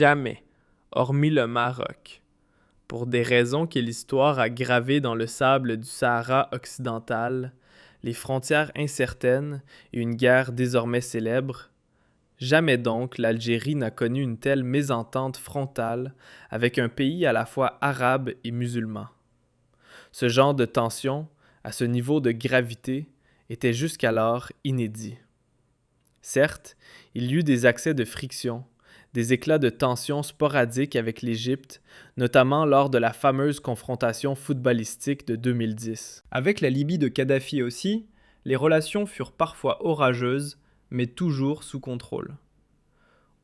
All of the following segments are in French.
jamais, hormis le Maroc, pour des raisons que l'histoire a gravées dans le sable du Sahara occidental, les frontières incertaines et une guerre désormais célèbre, jamais donc l'Algérie n'a connu une telle mésentente frontale avec un pays à la fois arabe et musulman. Ce genre de tension, à ce niveau de gravité, était jusqu'alors inédit. Certes, il y eut des accès de friction, des éclats de tension sporadiques avec l'Égypte, notamment lors de la fameuse confrontation footballistique de 2010. Avec la Libye de Kadhafi aussi, les relations furent parfois orageuses, mais toujours sous contrôle.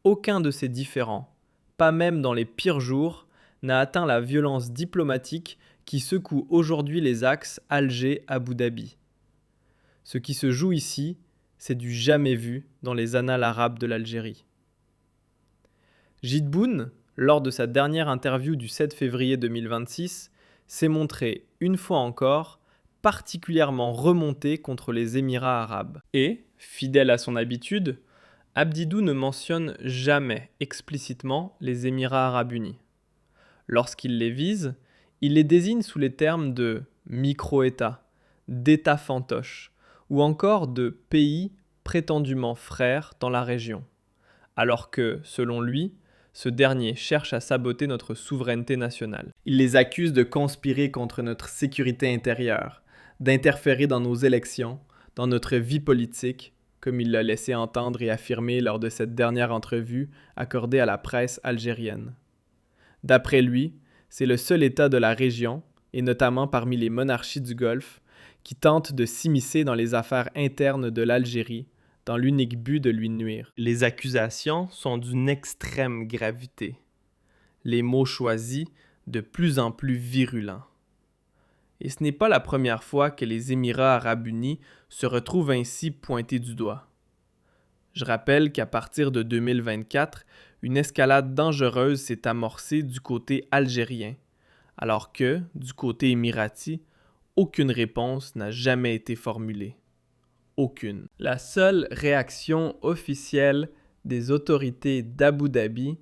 Aucun de ces différends, pas même dans les pires jours, n'a atteint la violence diplomatique qui secoue aujourd'hui les axes Alger-Abu Dhabi. Ce qui se joue ici, c'est du jamais vu dans les annales arabes de l'Algérie. Jidboun, lors de sa dernière interview du 7 février 2026, s'est montré, une fois encore, particulièrement remonté contre les Émirats arabes. Et, fidèle à son habitude, Abdidou ne mentionne jamais explicitement les Émirats arabes unis. Lorsqu'il les vise, il les désigne sous les termes de micro-États, d'États fantoches, ou encore de pays prétendument frères dans la région, alors que, selon lui, ce dernier cherche à saboter notre souveraineté nationale. Il les accuse de conspirer contre notre sécurité intérieure, d'interférer dans nos élections, dans notre vie politique, comme il l'a laissé entendre et affirmer lors de cette dernière entrevue accordée à la presse algérienne. D'après lui, c'est le seul État de la région, et notamment parmi les monarchies du Golfe, qui tente de s'immiscer dans les affaires internes de l'Algérie, dans l'unique but de lui nuire. Les accusations sont d'une extrême gravité. Les mots choisis de plus en plus virulents. Et ce n'est pas la première fois que les Émirats arabes unis se retrouvent ainsi pointés du doigt. Je rappelle qu'à partir de 2024, une escalade dangereuse s'est amorcée du côté algérien, alors que, du côté émirati, aucune réponse n'a jamais été formulée. Aucune. La seule réaction officielle des autorités d'Abu Dhabi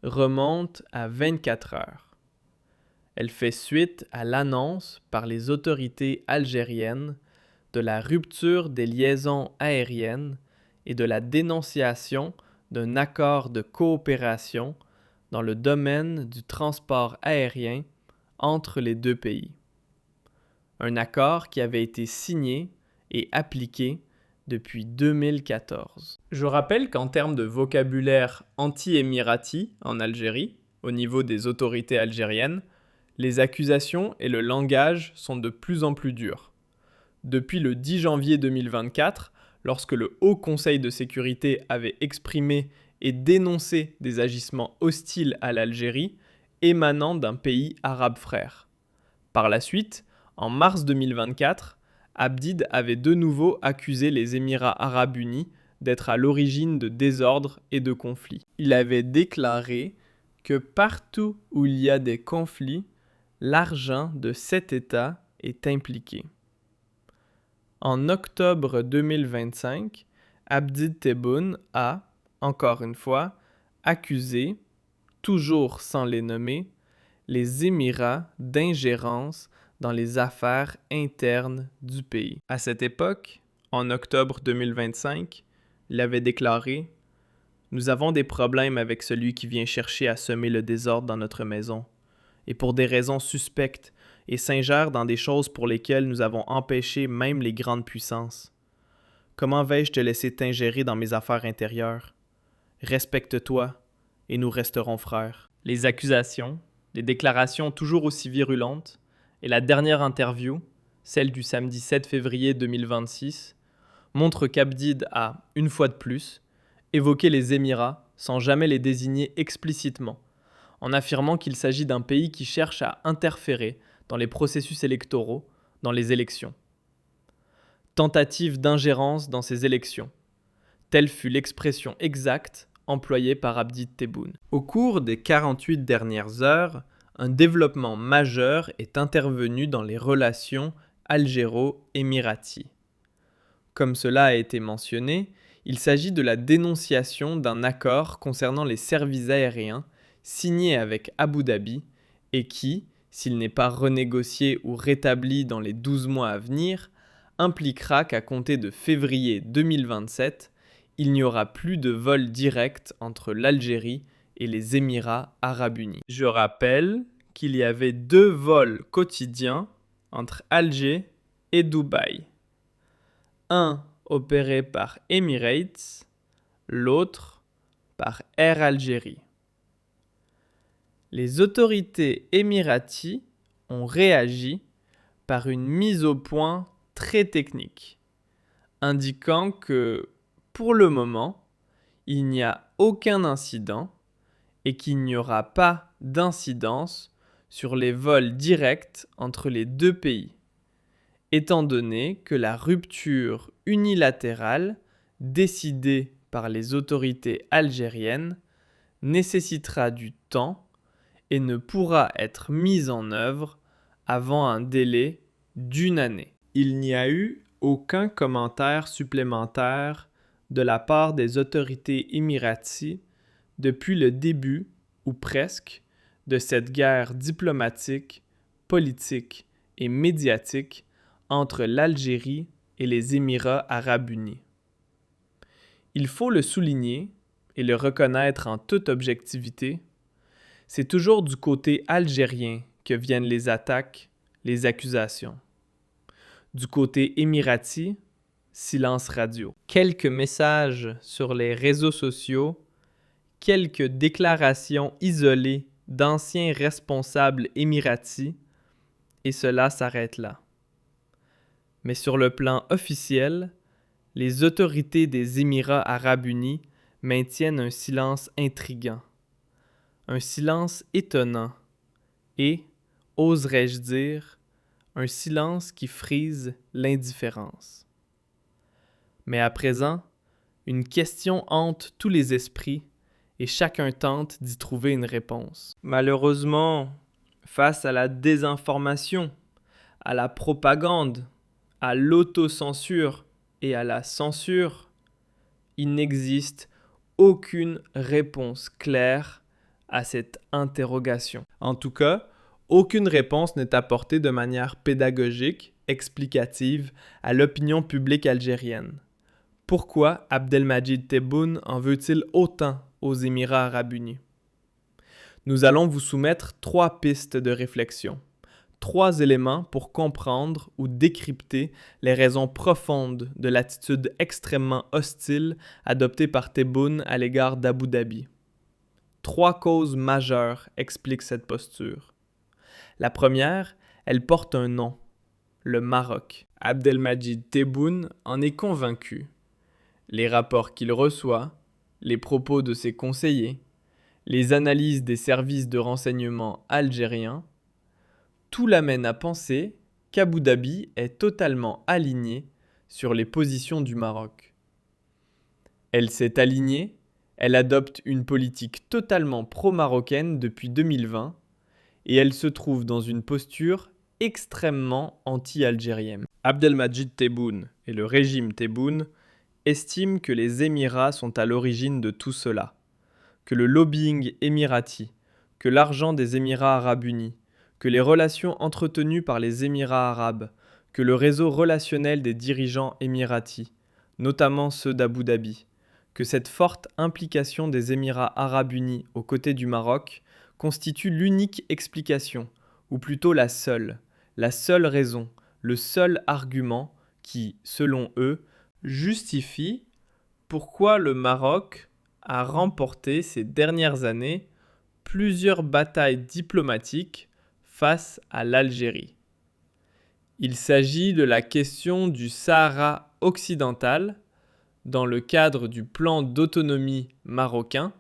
remonte à 24 heures. Elle fait suite à l'annonce par les autorités algériennes de la rupture des liaisons aériennes et de la dénonciation d'un accord de coopération dans le domaine du transport aérien entre les deux pays. Un accord qui avait été signé et appliqué depuis 2014. Je rappelle qu'en termes de vocabulaire anti-émirati en Algérie, au niveau des autorités algériennes, les accusations et le langage sont de plus en plus durs. Depuis le 10 janvier 2024, lorsque le Haut Conseil de sécurité avait exprimé et dénoncé des agissements hostiles à l'Algérie émanant d'un pays arabe frère. Par la suite, en mars 2024, Abdid avait de nouveau accusé les Émirats arabes unis d'être à l'origine de désordres et de conflits. Il avait déclaré que partout où il y a des conflits, l'argent de cet État est impliqué. En octobre 2025, Abdid Tebboune a, encore une fois, accusé, toujours sans les nommer, les Émirats d'ingérence dans les affaires internes du pays. À cette époque, en octobre 2025, il avait déclaré « Nous avons des problèmes avec celui qui vient chercher à semer le désordre dans notre maison, et pour des raisons suspectes, et s'ingère dans des choses pour lesquelles nous avons empêché même les grandes puissances. Comment vais-je te laisser t'ingérer dans mes affaires intérieures? Respecte-toi, et nous resterons frères. » Les accusations, les déclarations toujours aussi virulentes, et la dernière interview, celle du samedi 7 février 2026, montre qu'Abdid a, une fois de plus, évoqué les Émirats sans jamais les désigner explicitement, en affirmant qu'il s'agit d'un pays qui cherche à interférer dans les processus électoraux, dans les élections. Tentative d'ingérence dans ces élections. Telle fut l'expression exacte employée par Abdid Tebboune. Au cours des 48 dernières heures, un développement majeur est intervenu dans les relations algéro-émiraties. Comme cela a été mentionné, il s'agit de la dénonciation d'un accord concernant les services aériens signé avec Abu Dhabi et qui, s'il n'est pas renégocié ou rétabli dans les 12 mois à venir, impliquera qu'à compter de février 2027, il n'y aura plus de vol direct entre l'Algérie et les Émirats arabes unis. Je rappelle qu'il y avait 2 vols quotidiens entre Alger et Dubaï. Un opéré par Emirates, l'autre par Air Algérie. Les autorités émiraties ont réagi par une mise au point très technique, indiquant que, pour le moment, il n'y a aucun incident et qu'il n'y aura pas d'incidence sur les vols directs entre les 2 pays, étant donné que la rupture unilatérale décidée par les autorités algériennes nécessitera du temps et ne pourra être mise en œuvre avant un délai d'1 année. Il n'y a eu aucun commentaire supplémentaire de la part des autorités émiraties depuis le début, ou presque, de cette guerre diplomatique, politique et médiatique entre l'Algérie et les Émirats arabes unis. Il faut le souligner et le reconnaître en toute objectivité, c'est toujours du côté algérien que viennent les attaques, les accusations. Du côté émirati, silence radio. Quelques messages sur les réseaux sociaux, quelques déclarations isolées d'anciens responsables émiratis, et cela s'arrête là. Mais sur le plan officiel, les autorités des Émirats arabes unis maintiennent un silence intriguant, un silence étonnant et, oserais-je dire, un silence qui frise l'indifférence. Mais à présent, une question hante tous les esprits et chacun tente d'y trouver une réponse. Malheureusement, face à la désinformation, à la propagande, à l'autocensure et à la censure, il n'existe aucune réponse claire à cette interrogation. En tout cas, aucune réponse n'est apportée de manière pédagogique, explicative à l'opinion publique algérienne. Pourquoi Abdelmadjid Tebboune en veut-il autant aux Émirats arabes unis? Nous allons vous soumettre 3 pistes de réflexion, 3 éléments pour comprendre ou décrypter les raisons profondes de l'attitude extrêmement hostile adoptée par Tebboune à l'égard d'Abu Dhabi. 3 causes majeures expliquent cette posture. La première, elle porte un nom, le Maroc. Abdelmadjid Tebboune en est convaincu. Les rapports qu'il reçoit, les propos de ses conseillers, les analyses des services de renseignement algériens, tout l'amène à penser qu'Abu Dhabi est totalement alignée sur les positions du Maroc. Elle s'est alignée, elle adopte une politique totalement pro-marocaine depuis 2020 et elle se trouve dans une posture extrêmement anti-algérienne. Abdelmadjid Tebboune et le régime Tebboune estiment que les Émirats sont à l'origine de tout cela, que le lobbying émirati, que l'argent des Émirats arabes unis, que les relations entretenues par les Émirats arabes, que le réseau relationnel des dirigeants émiratis, notamment ceux d'Abu Dhabi, que cette forte implication des Émirats arabes unis aux côtés du Maroc constitue l'unique explication, ou plutôt la seule raison, le seul argument qui, selon eux, justifie pourquoi le Maroc a remporté ces dernières années plusieurs batailles diplomatiques face à l'Algérie. Il s'agit de la question du Sahara occidental dans le cadre du plan d'autonomie marocain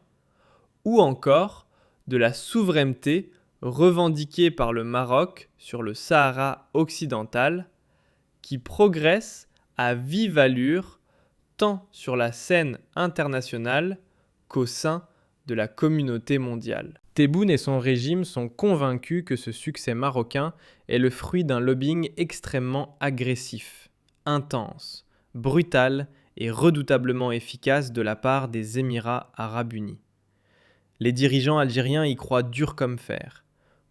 ou encore de la souveraineté revendiquée par le Maroc sur le Sahara occidental qui progresse à vive allure tant sur la scène internationale qu'au sein de la communauté mondiale. Tebboune et son régime sont convaincus que ce succès marocain est le fruit d'un lobbying extrêmement agressif, intense, brutal et redoutablement efficace de la part des Émirats arabes unis. Les dirigeants algériens y croient dur comme fer.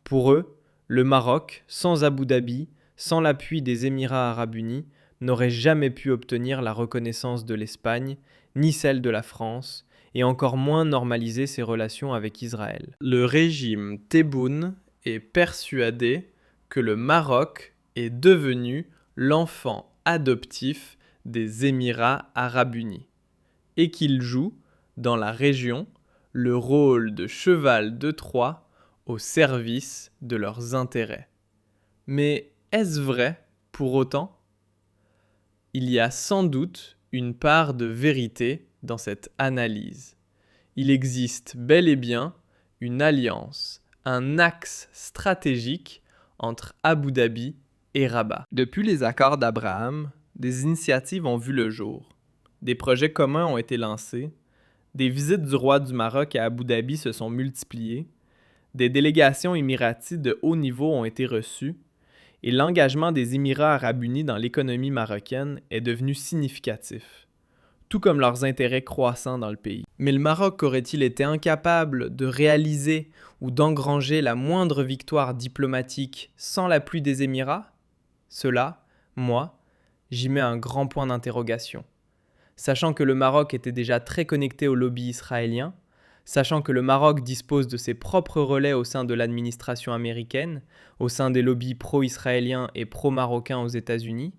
Pour eux, le Maroc, sans Abu Dhabi, sans l'appui des Émirats arabes unis, n'aurait jamais pu obtenir la reconnaissance de l'Espagne, ni celle de la France, et encore moins normaliser ses relations avec Israël. Le régime Tebboune est persuadé que le Maroc est devenu l'enfant adoptif des Émirats arabes unis, et qu'il joue, dans la région, le rôle de cheval de Troie au service de leurs intérêts. Mais est-ce vrai pour autant ? Il y a sans doute une part de vérité dans cette analyse. Il existe bel et bien une alliance, un axe stratégique entre Abu Dhabi et Rabat. Depuis les accords d'Abraham, des initiatives ont vu le jour. Des projets communs ont été lancés. Des visites du roi du Maroc à Abu Dhabi se sont multipliées. Des délégations émiraties de haut niveau ont été reçues. Et l'engagement des Émirats arabes unis dans l'économie marocaine est devenu significatif, tout comme leurs intérêts croissants dans le pays. Mais le Maroc aurait-il été incapable de réaliser ou d'engranger la moindre victoire diplomatique sans l'appui des Émirats ? Cela, moi, j'y mets un grand point d'interrogation. Sachant que le Maroc était déjà très connecté au lobby israélien, sachant que le Maroc dispose de ses propres relais au sein de l'administration américaine, au sein des lobbies pro-israéliens et pro-marocains aux États-Unis,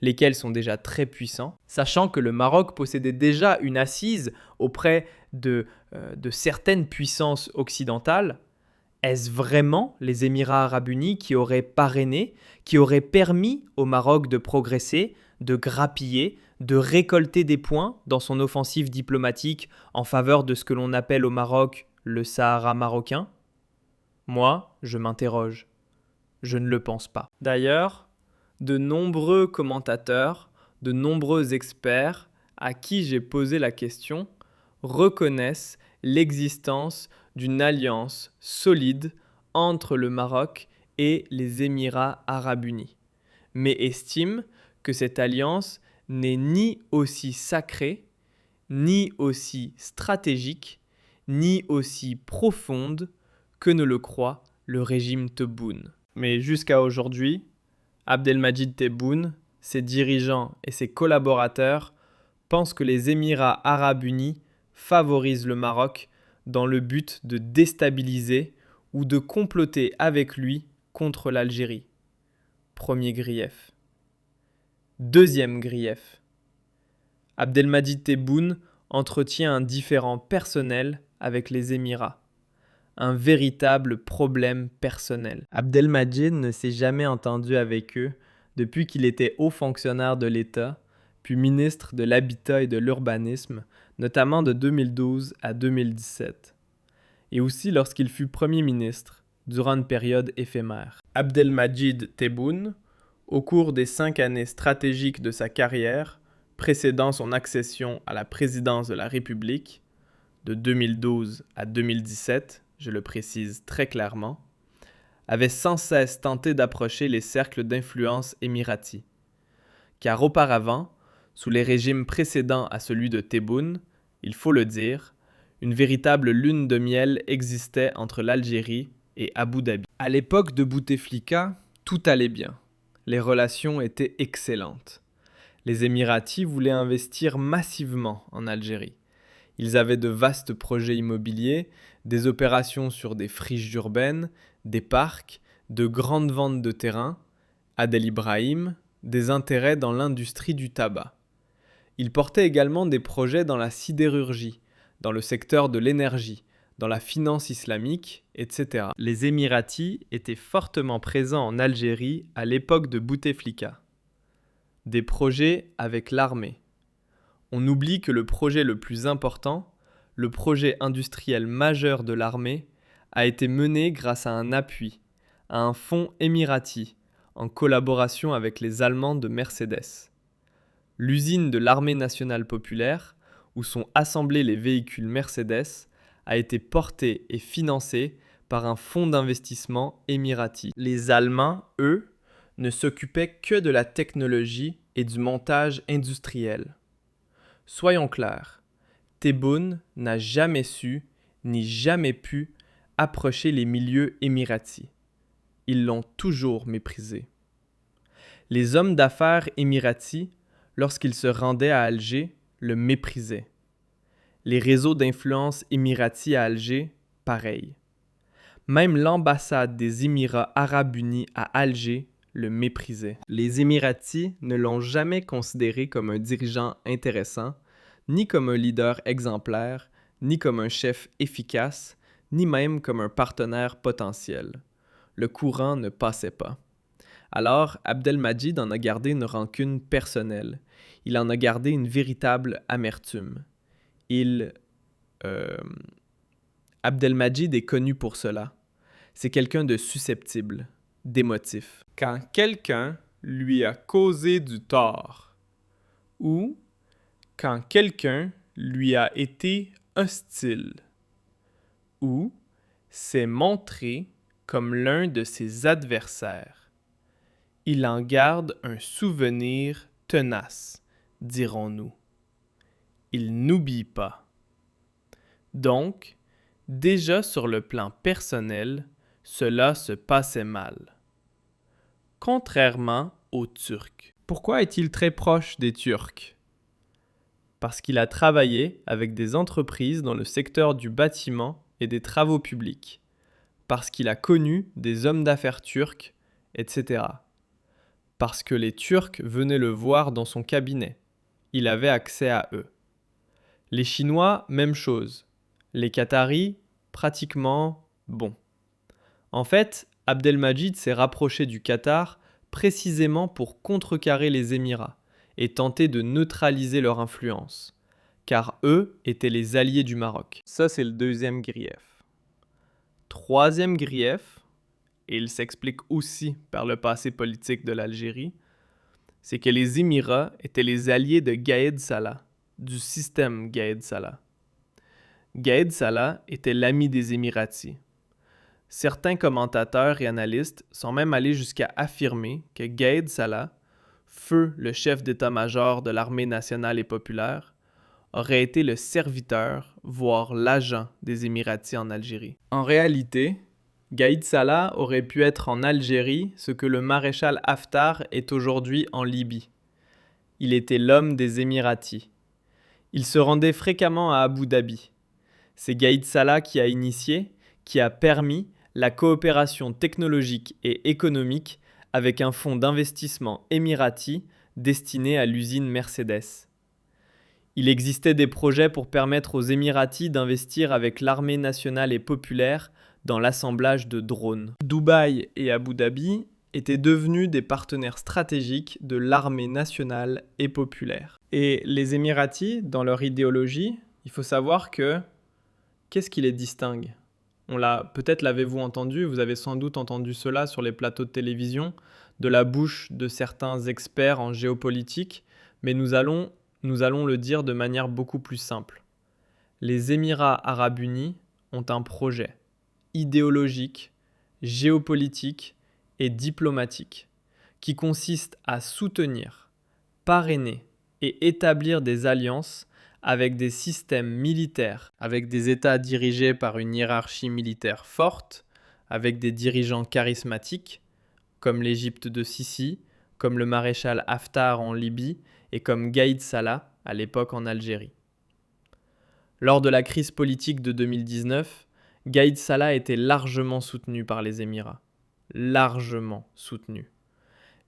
lesquels sont déjà très puissants, sachant que le Maroc possédait déjà une assise auprès de certaines puissances occidentales, est-ce vraiment les Émirats arabes unis qui auraient parrainé, qui auraient permis au Maroc de progresser, de grappiller, de récolter des points dans son offensive diplomatique en faveur de ce que l'on appelle au Maroc le Sahara marocain ? Moi, je m'interroge. Je ne le pense pas. D'ailleurs, de nombreux commentateurs, de nombreux experts à qui j'ai posé la question reconnaissent l'existence d'une alliance solide entre le Maroc et les Émirats arabes unis, mais estiment que cette alliance n'est ni aussi sacrée, ni aussi stratégique, ni aussi profonde que ne le croit le régime Tebboune. Mais jusqu'à aujourd'hui, Abdelmadjid Tebboune, ses dirigeants et ses collaborateurs pensent que les Émirats arabes unis favorisent le Maroc dans le but de déstabiliser ou de comploter avec lui contre l'Algérie. Premier grief. Deuxième grief. Abdelmadjid Tebboune entretient un différend personnel avec les Émirats. Un véritable problème personnel. Abdelmadjid ne s'est jamais entendu avec eux depuis qu'il était haut fonctionnaire de l'État, puis ministre de l'Habitat et de l'Urbanisme, notamment de 2012 à 2017, et aussi lorsqu'il fut Premier ministre, durant une période éphémère. Abdelmadjid Tebboune, au cours des 5 années stratégiques de sa carrière, précédant son accession à la présidence de la République, de 2012 à 2017, je le précise très clairement, avait sans cesse tenté d'approcher les cercles d'influence émiratis. Car auparavant, sous les régimes précédents à celui de Tebboune, il faut le dire, une véritable lune de miel existait entre l'Algérie et Abu Dhabi. À l'époque de Bouteflika, tout allait bien. Les relations étaient excellentes. Les Émiratis voulaient investir massivement en Algérie. Ils avaient de vastes projets immobiliers, des opérations sur des friches urbaines, des parcs, de grandes ventes de terrains, Adel Ibrahim, des intérêts dans l'industrie du tabac. Ils portaient également des projets dans la sidérurgie, dans le secteur de l'énergie, dans la finance islamique, etc. Les Émiratis étaient fortement présents en Algérie à l'époque de Bouteflika. Des projets avec l'armée. On oublie que le projet le plus important, le projet industriel majeur de l'armée, a été mené grâce à un appui, à un fonds émirati, en collaboration avec les Allemands de Mercedes. L'usine de l'Armée nationale populaire, où sont assemblés les véhicules Mercedes, a été portée et financée par un fonds d'investissement émirati. Les Allemands, eux, ne s'occupaient que de la technologie et du montage industriel. Soyons clairs, Tebboune n'a jamais su ni jamais pu approcher les milieux émiratis. Ils l'ont toujours méprisé. Les hommes d'affaires émiratis, lorsqu'ils se rendaient à Alger, le méprisaient. Les réseaux d'influence émiratis à Alger, pareil. Même l'ambassade des Émirats arabes unis à Alger le méprisait. Les Émiratis ne l'ont jamais considéré comme un dirigeant intéressant, ni comme un leader exemplaire, ni comme un chef efficace, ni même comme un partenaire potentiel. Le courant ne passait pas. Alors, Abdelmadjid en a gardé une rancune personnelle. Il en a gardé une véritable amertume. Abdelmadjid est connu pour cela. C'est quelqu'un de susceptible, d'émotif. Quand quelqu'un lui a causé du tort, ou quand quelqu'un lui a été hostile, ou s'est montré comme l'un de ses adversaires, il en garde un souvenir tenace, dirons-nous. Il n'oublie pas. Donc, déjà sur le plan personnel, cela se passait mal. Contrairement aux Turcs. Pourquoi est-il très proche des Turcs? Parce qu'il a travaillé avec des entreprises dans le secteur du bâtiment et des travaux publics. Parce qu'il a connu des hommes d'affaires turcs, etc. Parce que les Turcs venaient le voir dans son cabinet. Il avait accès à eux. Les Chinois, même chose. Les Qataris, pratiquement bon. En fait, Abdelmadjid s'est rapproché du Qatar précisément pour contrecarrer les Émirats et tenter de neutraliser leur influence, car eux étaient les alliés du Maroc. Ça, c'est le deuxième grief. Troisième grief, et il s'explique aussi par le passé politique de l'Algérie, c'est que les Émirats étaient les alliés de Gaïd Salah, du système Gaïd Salah. Gaïd Salah était l'ami des Émiratis. Certains commentateurs et analystes sont même allés jusqu'à affirmer que Gaïd Salah, feu le chef d'état-major de l'armée nationale et populaire, aurait été le serviteur, voire l'agent des Émiratis en Algérie. En réalité, Gaïd Salah aurait pu être en Algérie ce que le maréchal Haftar est aujourd'hui en Libye. Il était l'homme des Émiratis. Il se rendait fréquemment à Abu Dhabi. C'est Gaïd Salah qui a initié, qui a permis la coopération technologique et économique avec un fonds d'investissement émirati destiné à l'usine Mercedes. Il existait des projets pour permettre aux Émiratis d'investir avec l'armée nationale et populaire dans l'assemblage de drones. Dubaï et Abu Dhabi étaient devenus des partenaires stratégiques de l'armée nationale et populaire. Et les Émiratis, dans leur idéologie, il faut savoir que qu'est-ce qui les distingue ? Peut-être l'avez-vous entendu, vous avez sans doute entendu cela sur les plateaux de télévision, de la bouche de certains experts en géopolitique, mais nous allons le dire de manière beaucoup plus simple. Les Émirats arabes unis ont un projet idéologique, géopolitique et diplomatique qui consiste à soutenir, parrainer et établir des alliances avec des systèmes militaires, avec des États dirigés par une hiérarchie militaire forte, avec des dirigeants charismatiques, comme l'Égypte de Sisi, comme le maréchal Haftar en Libye et comme Gaïd Salah à l'époque en Algérie. Lors de la crise politique de 2019, Gaïd Salah était largement soutenu par les Émirats. Largement soutenu.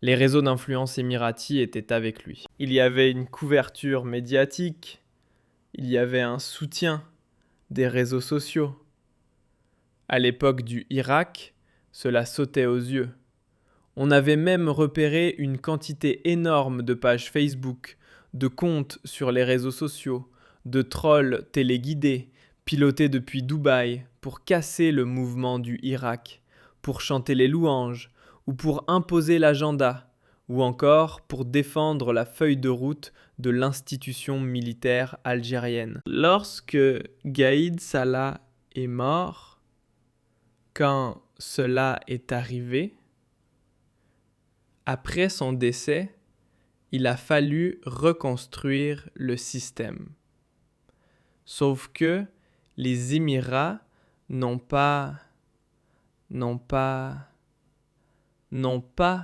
Les réseaux d'influence émiratis étaient avec lui. Il y avait une couverture médiatique, il y avait un soutien des réseaux sociaux. À l'époque du Irak, cela sautait aux yeux. On avait même repéré une quantité énorme de pages Facebook, de comptes sur les réseaux sociaux, de trolls téléguidés, pilotés depuis Dubaï pour casser le mouvement du Irak, pour chanter les louanges, ou pour imposer l'agenda, ou encore pour défendre la feuille de route de l'institution militaire algérienne. Lorsque Gaïd Salah est mort, quand cela est arrivé, après son décès, il a fallu reconstruire le système. Sauf que les Émirats n'ont pas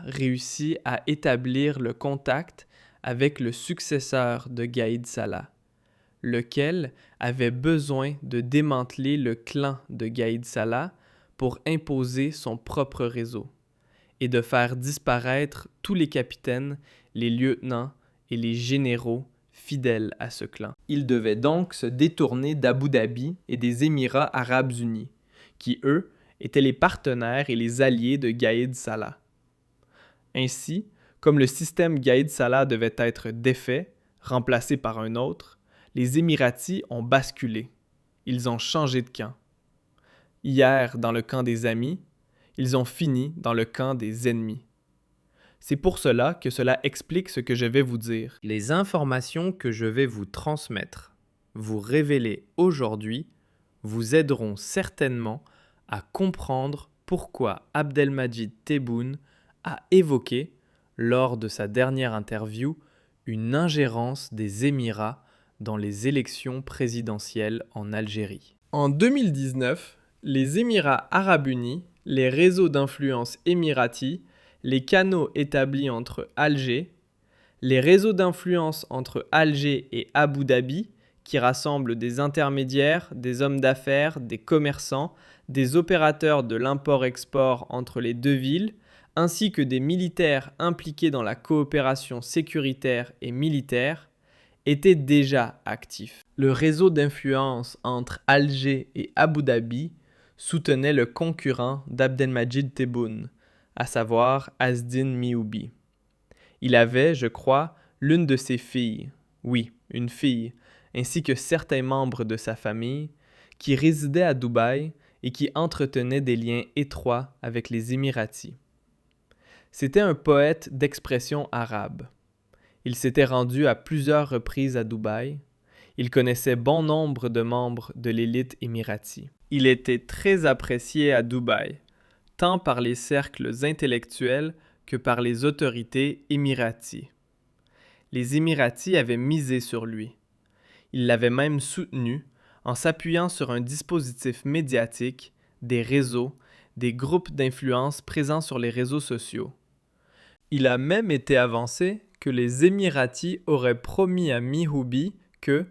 réussi à établir le contact avec le successeur de Gaïd Salah, lequel avait besoin de démanteler le clan de Gaïd Salah pour imposer son propre réseau et de faire disparaître tous les capitaines, les lieutenants et les généraux fidèles à ce clan. Il devait donc se détourner d'Abu Dhabi et des Émirats arabes unis, qui, eux, étaient les partenaires et les alliés de Gaïd Salah. Ainsi, comme le système Gaïd Salah devait être défait, remplacé par un autre, les Émiratis ont basculé. Ils ont changé de camp. Hier, dans le camp des amis, ils ont fini dans le camp des ennemis. C'est pour cela que cela explique ce que je vais vous dire. Les informations que je vais vous transmettre, vous révéler aujourd'hui, vous aideront certainement à comprendre pourquoi Abdelmadjid Tebboune a évoqué, lors de sa dernière interview, une ingérence des Émirats dans les élections présidentielles en Algérie. En 2019, les Émirats arabes unis, les réseaux d'influence émiratis, les canaux établis entre Alger, les réseaux d'influence entre Alger et Abu Dhabi, qui rassemblent des intermédiaires, des hommes d'affaires, des commerçants, des opérateurs de l'import-export entre les deux villes, ainsi que des militaires impliqués dans la coopération sécuritaire et militaire, étaient déjà actifs. Le réseau d'influence entre Alger et Abu Dhabi soutenait le concurrent d'Abdelmadjid Tebboune, à savoir Azdin Mioubi. Il avait, je crois, l'une de ses filles, oui, une fille, ainsi que certains membres de sa famille, qui résidaient à Dubaï et qui entretenaient des liens étroits avec les Émiratis. C'était un poète d'expression arabe. Il s'était rendu à plusieurs reprises à Dubaï. Il connaissait bon nombre de membres de l'élite émirati. Il était très apprécié à Dubaï, tant par les cercles intellectuels que par les autorités émiraties. Les Émiratis avaient misé sur lui. Ils l'avaient même soutenu en s'appuyant sur un dispositif médiatique, des réseaux, des groupes d'influence présents sur les réseaux sociaux. Il a même été avancé que les Émiratis auraient promis à Mihoubi que,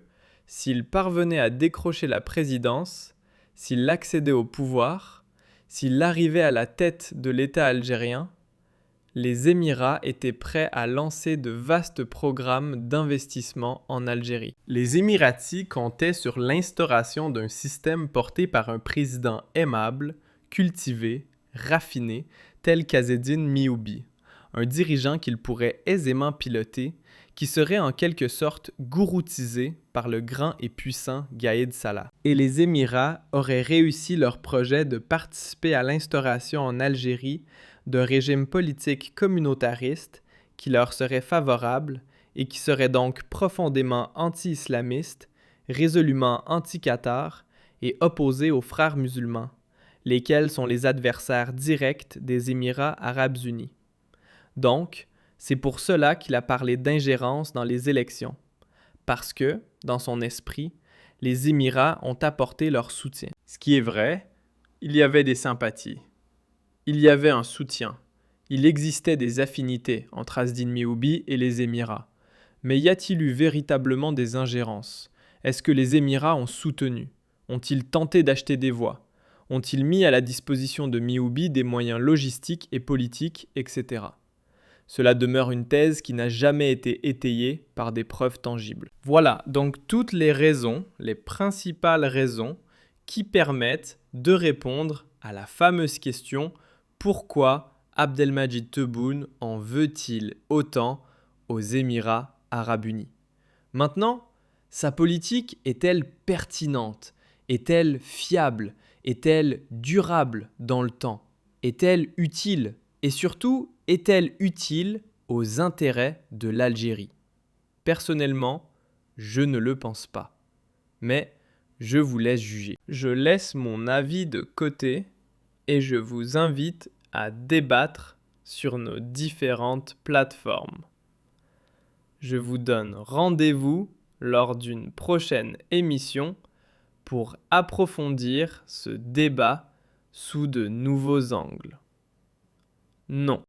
s'il parvenait à décrocher la présidence, s'il accédait au pouvoir, s'il arrivait à la tête de l'État algérien, les Émirats étaient prêts à lancer de vastes programmes d'investissement en Algérie. Les Émiratis comptaient sur l'instauration d'un système porté par un président aimable, cultivé, raffiné, tel qu'Azzedine Mihoubi, un dirigeant qu'ils pourraient aisément piloter, qui serait en quelque sorte gouroutisé par le grand et puissant Gaïd Salah. Et les Émirats auraient réussi leur projet de participer à l'instauration en Algérie d'un régime politique communautariste qui leur serait favorable et qui serait donc profondément anti-islamiste, résolument anti-Qatar et opposé aux frères musulmans, lesquels sont les adversaires directs des Émirats arabes unis. Donc, c'est pour cela qu'il a parlé d'ingérence dans les élections, parce que, dans son esprit, les Émirats ont apporté leur soutien. Ce qui est vrai, il y avait des sympathies. Il y avait un soutien. Il existait des affinités entre Azdin Mihoubi et les Émirats. Mais y a-t-il eu véritablement des ingérences? Est-ce que les Émirats ont soutenu? Ont-ils tenté d'acheter des voix? Ont-ils mis à la disposition de Mihoubi des moyens logistiques et politiques, etc. Cela demeure une thèse qui n'a jamais été étayée par des preuves tangibles. Voilà donc toutes les raisons, les principales raisons qui permettent de répondre à la fameuse question « Pourquoi Abdelmadjid Tebboune en veut-il autant aux Émirats arabes unis ?» Maintenant, sa politique est-elle pertinente? Est-elle fiable? Est-elle durable dans le temps? Est-elle utile? Et surtout, est-elle utile aux intérêts de l'Algérie? Personnellement, je ne le pense pas. Mais je vous laisse juger. Je laisse mon avis de côté et je vous invite à débattre sur nos différentes plateformes. Je vous donne rendez-vous lors d'une prochaine émission pour approfondir ce débat sous de nouveaux angles? Non.